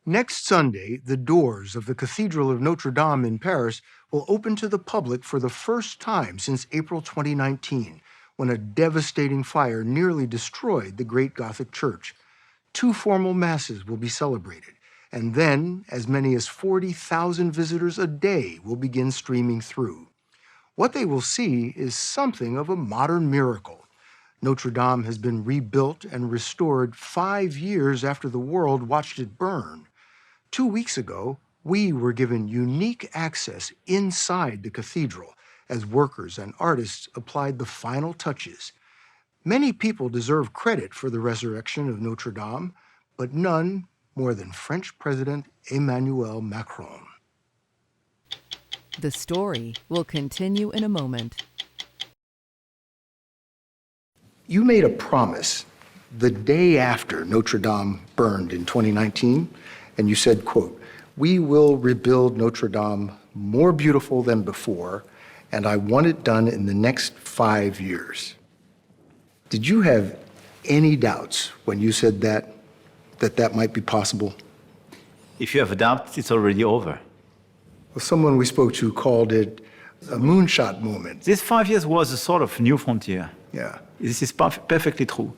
Next Sunday, the doors of the Cathedral of Notre Dame in Paris will open to the public for the first time since April 2019, when a devastating fire nearly destroyed the great Gothic church. 2 formal masses will be celebrated, and then as many as 40,000 visitors a day will begin streaming through. What they will see is something of a modern miracle. Notre Dame has been rebuilt and restored 5 years after the world watched it burn. 2 weeks ago, we were given unique access inside the cathedral as workers and artists applied the final touches. Many people deserve credit for the resurrection of Notre Dame, but none more than French President Emmanuel Macron. The story will continue in a moment. You made a promise the day after Notre Dame burned in 2019, and you said, quote, "We will rebuild Notre Dame more beautiful than before, and I want it done in the next 5 years." Did you have any doubts when you said that might be possible? If you have a doubt, it's already over. Well, someone we spoke to called it a moonshot moment. This 5 years was a sort of new frontier. Yeah. This is perfectly true.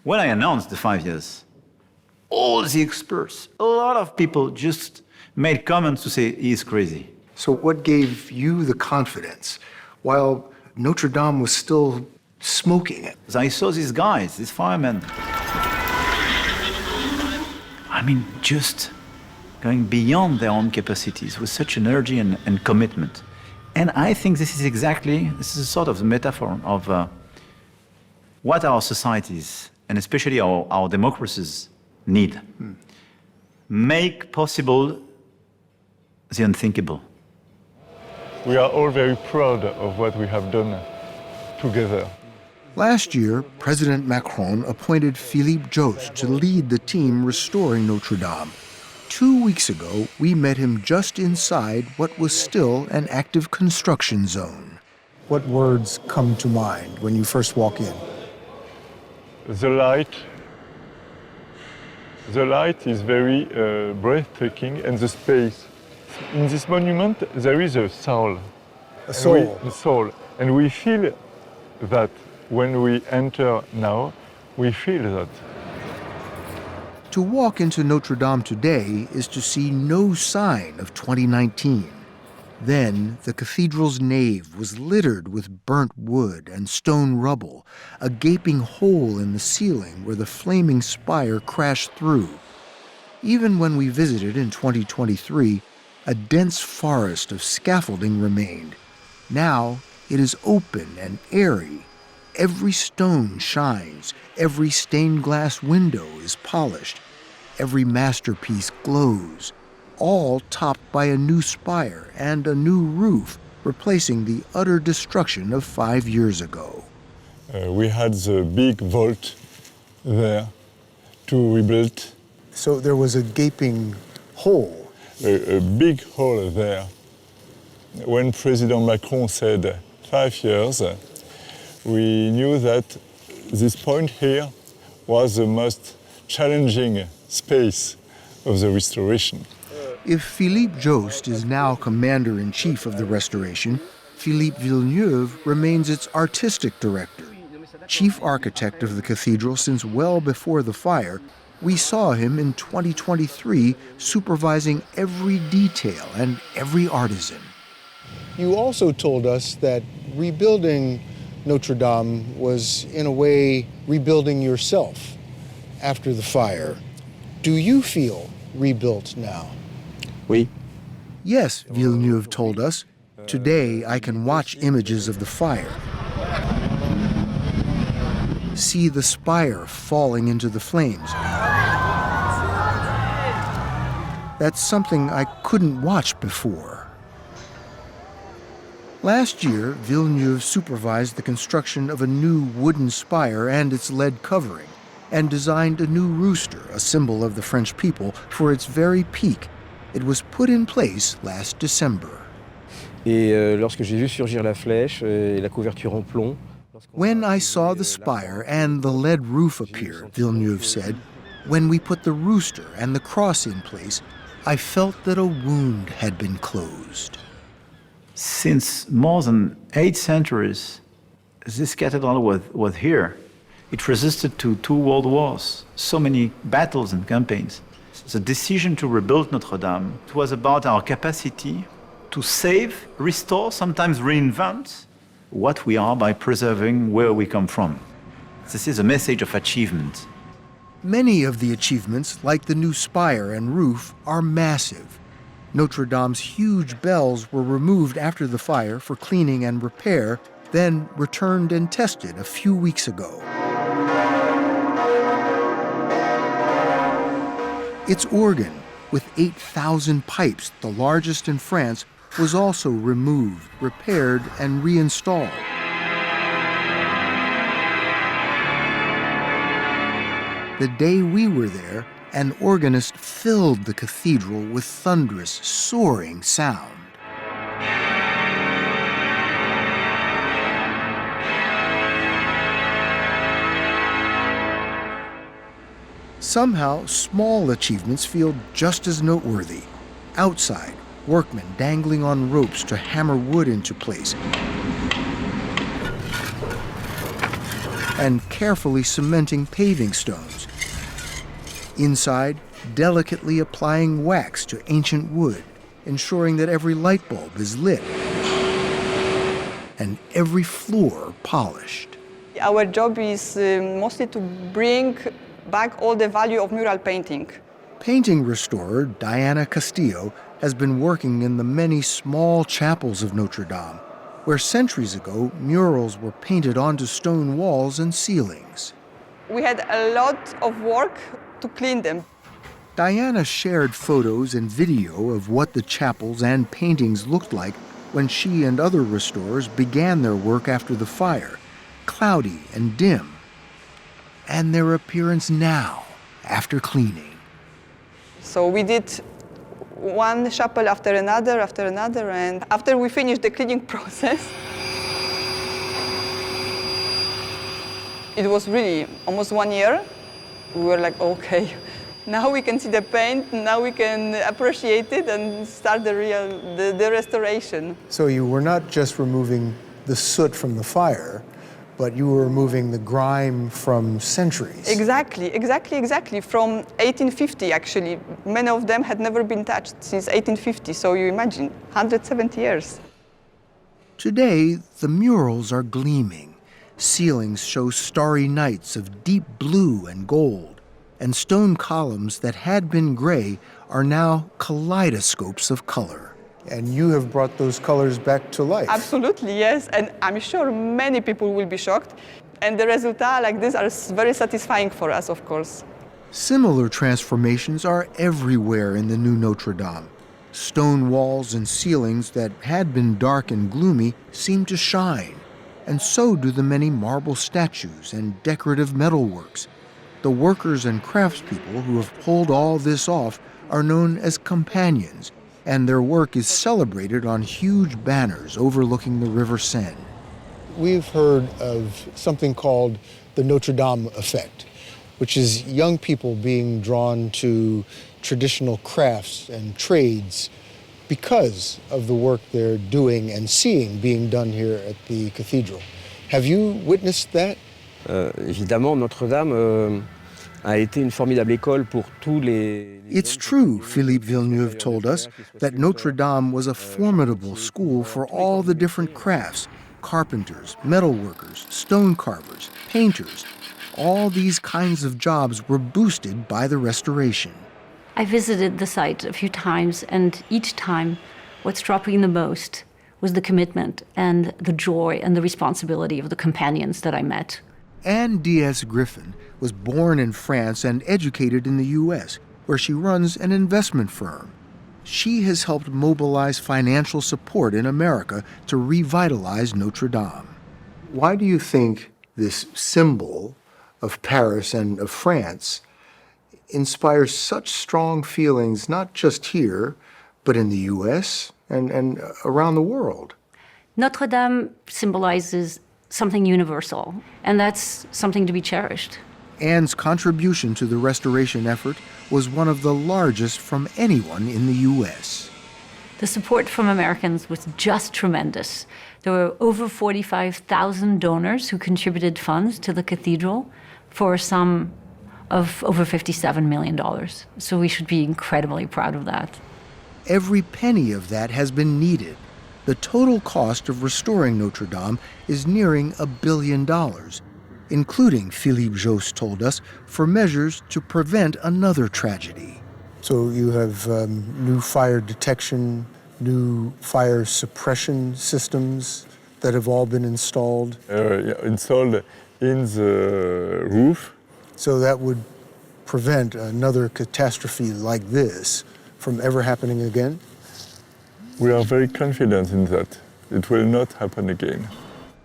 When I announced the 5 years, all the experts, a lot of people just made comments to say he's crazy. So what gave you the confidence while Notre Dame was still smoking it? I saw these guys, these firemen. I mean, just going beyond their own capacities with such energy and commitment. And I think this is a sort of metaphor of what our societies, and especially our democracies, need. Make possible the unthinkable. We are all very proud of what we have done together. Last year, President Macron appointed Philippe Jost to lead the team restoring Notre Dame. 2 weeks ago, we met him just inside what was still an active construction zone. What words come to mind when you first walk in? The light is very breathtaking, and the space. In this monument, there is a soul. A soul. A soul. And we feel that when we enter now, we feel that. To walk into Notre Dame today is to see no sign of 2019. Then, the cathedral's nave was littered with burnt wood and stone rubble, a gaping hole in the ceiling where the flaming spire crashed through. Even when we visited in 2023, a dense forest of scaffolding remained. Now, it is open and airy. Every stone shines, every stained glass window is polished, every masterpiece glows, all topped by a new spire and a new roof, replacing the utter destruction of 5 years ago. We had the big vault there to rebuild. So there was a gaping hole. A big hole there. When President Macron said 5 years, we knew that this point here was the most challenging space of the restoration. If Philippe Jost is now commander-in-chief of the restoration, Philippe Villeneuve remains its artistic director. Chief architect of the cathedral since well before the fire, we saw him in 2023 supervising every detail and every artisan. You also told us that rebuilding Notre Dame was, in a way, rebuilding yourself after the fire. Do you feel rebuilt now? Oui. Yes, Villeneuve told us. Today, I can watch images of the fire, see the spire falling into the flames. That's something I couldn't watch before. Last year, Villeneuve supervised the construction of a new wooden spire and its lead covering, and designed a new rooster, a symbol of the French people, for its very peak. It was put in place last December. Et lorsque j'ai vu surgir la flèche et la couverture en plomb. When I saw the spire and the lead roof appear, Villeneuve said, When we put the rooster and the cross in place, I felt that a wound had been closed. Since more than 8 centuries, this cathedral was here. It resisted to 2 world wars, so many battles and campaigns. The decision to rebuild Notre Dame, it was about our capacity to save, restore, sometimes reinvent what we are by preserving where we come from. This is a message of achievement. Many of the achievements, like the new spire and roof, are massive. Notre Dame's huge bells were removed after the fire for cleaning and repair, then returned and tested a few weeks ago. Its organ, with 8,000 pipes, the largest in France, was also removed, repaired, and reinstalled. The day we were there, an organist filled the cathedral with thunderous, soaring sound. Somehow, small achievements feel just as noteworthy. Outside, workmen dangling on ropes to hammer wood into place, and carefully cementing paving stones. Inside, delicately applying wax to ancient wood, ensuring that every light bulb is lit and every floor polished. Our job is mostly to bring back all the value of mural painting. Painting restorer Diana Castillo has been working in the many small chapels of Notre Dame, where centuries ago murals were painted onto stone walls and ceilings. We had a lot of work to clean them. Diana shared photos and video of what the chapels and paintings looked like when she and other restorers began their work after the fire, cloudy and dim, and their appearance now, after cleaning. So we did one chapel after another, and after we finished the cleaning process, it was really almost 1 year. We were like, okay, now we can see the paint, now we can appreciate it and start the restoration. So you were not just removing the soot from the fire, but you were removing the grime from centuries. Exactly. From 1850, actually. Many of them had never been touched since 1850, so you imagine, 170 years. Today, the murals are gleaming. Ceilings show starry nights of deep blue and gold, and stone columns that had been gray are now kaleidoscopes of color. And you have brought those colors back to life. Absolutely, yes. And I'm sure many people will be shocked. And the results like this are very satisfying for us, of course. Similar transformations are everywhere in the new Notre Dame. Stone walls and ceilings that had been dark and gloomy seem to shine. And so do the many marble statues and decorative metalworks. The workers and craftspeople who have pulled all this off are known as companions, and their work is celebrated on huge banners overlooking the River Seine. We've heard of something called the Notre Dame effect, which is young people being drawn to traditional crafts and trades because of the work they're doing and seeing being done here at the cathedral. Have you witnessed that? Évidemment, Notre-Dame a été une formidable école pour tous les... It's true, Philippe Villeneuve told us, that Notre Dame was a formidable school for all the different crafts: carpenters, metalworkers, stone carvers, painters. All these kinds of jobs were boosted by the restoration. I visited the site a few times, and each time what struck me the most was the commitment and the joy and the responsibility of the companions that I met. Anne Diaz-Griffin was born in France and educated in the U.S., where she runs an investment firm. She has helped mobilize financial support in America to revitalize Notre Dame. Why do you think this symbol of Paris and of France inspires such strong feelings, not just here, but in the U.S. and around the world? Notre Dame symbolizes something universal, and that's something to be cherished. Anne's contribution to the restoration effort was one of the largest from anyone in the U.S. The support from Americans was just tremendous. There were over 45,000 donors who contributed funds to the cathedral for a sum of over $57 million. So we should be incredibly proud of that. Every penny of that has been needed. The total cost of restoring Notre Dame is nearing $1 billion, including, Philippe Jost told us, for measures to prevent another tragedy. So you have new fire detection, new fire suppression systems that have all been installed? Installed in the roof. So that would prevent another catastrophe like this from ever happening again? We are very confident in that. It will not happen again.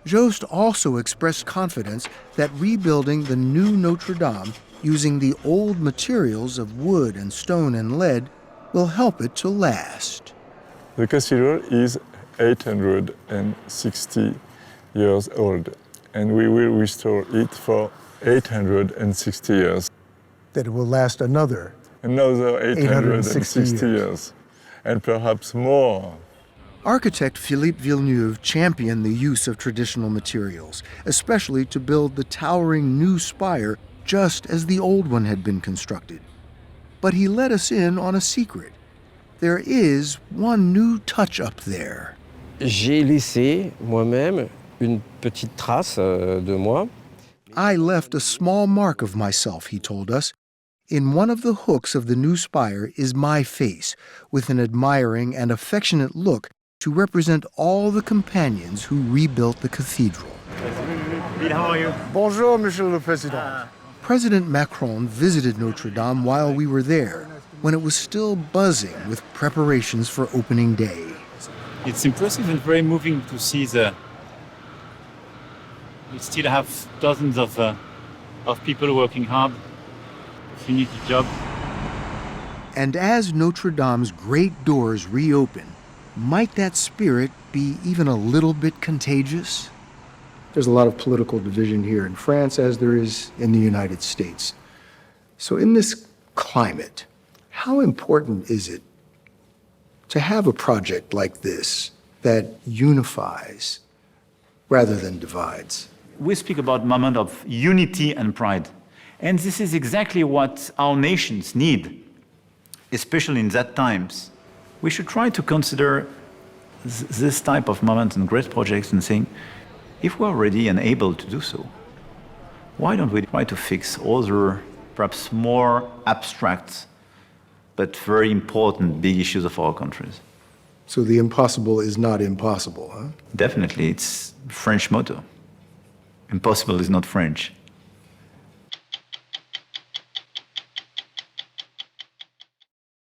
Jost also expressed confidence that rebuilding the new Notre Dame using the old materials of wood and stone and lead will help it to last. The cathedral is 860 years old, and we will restore it for 860 years. That it will last another 860 years, and perhaps more. Architect Philippe Villeneuve championed the use of traditional materials, especially to build the towering new spire just as the old one had been constructed. But he let us in on a secret. There is one new touch up there. J'ai laissé moi-même une petite trace de moi. I left a small mark of myself, he told us. In one of the hooks of the new spire is my face, with an admiring and affectionate look to represent all the companions who rebuilt the cathedral. How are you? Bonjour, Monsieur le Président. President Macron visited Notre Dame while we were there, when it was still buzzing with preparations for opening day. It's impressive and very moving to see we still have dozens of people working hard. Finished the job. And as Notre Dame's great doors reopen, might that spirit be even a little bit contagious? There's a lot of political division here in France, as there is in the United States. So in this climate, how important is it to have a project like this that unifies rather than divides? We speak about moment of unity and pride. And this is exactly what our nations need, especially in that times. We should try to consider this type of moment and great projects and saying, if we're ready and able to do so, why don't we try to fix other, perhaps more abstract, but very important big issues of our countries? So the impossible is not impossible, huh? Definitely, it's French motto. Impossible is not French.